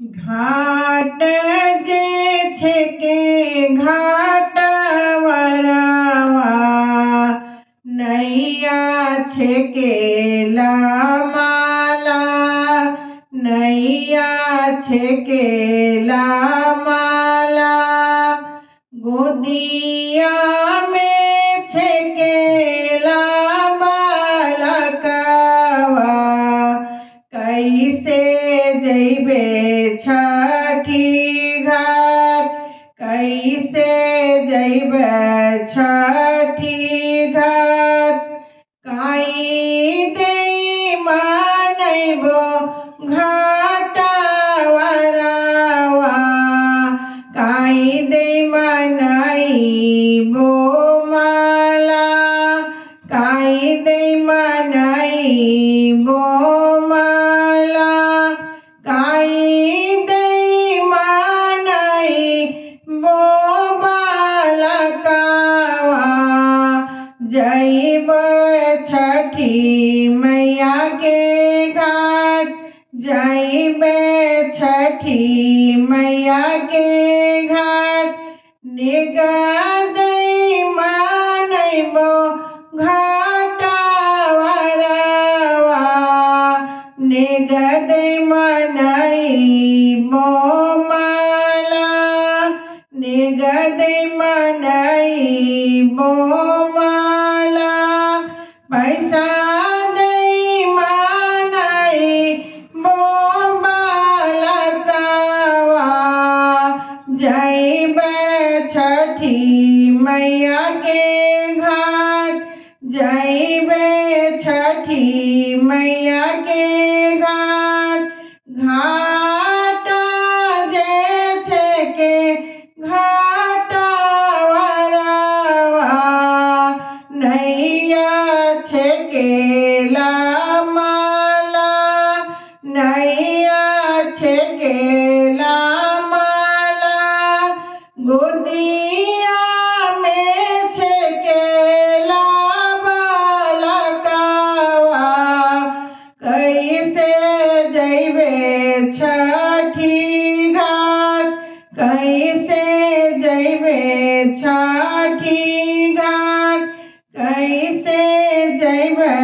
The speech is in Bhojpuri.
घाट जे छेके घाटवरवा नैया छेकेला माला नैया छेकेला माला गोदिया में छेकेला बालकवा कैसे जइबे छठी घाट कैसे जइबे छठी घाट काई देई मानैबो घाटवरवा काई देई मानैबो माला काई देई मानैबो माला काई देई मानैबो बालकवा जइब छठी मैया के घाट जइब छठी मैया के घाट निगदई मानैबो घाटवरवा निगदई मानैबो माला निगदई मानैबो माला पैसा दई मानैबो बालकवा जइब छठी मैया के घाट जइब छठी मैया के घाट घाट जे छेके घाटवरवा नैया छेकेला माला नैया छेकेला माला गोदिया में छेकेला बालकवा कैसे जइबे छठी घाट कैसे जइबे छठी घाट कैसे जइबे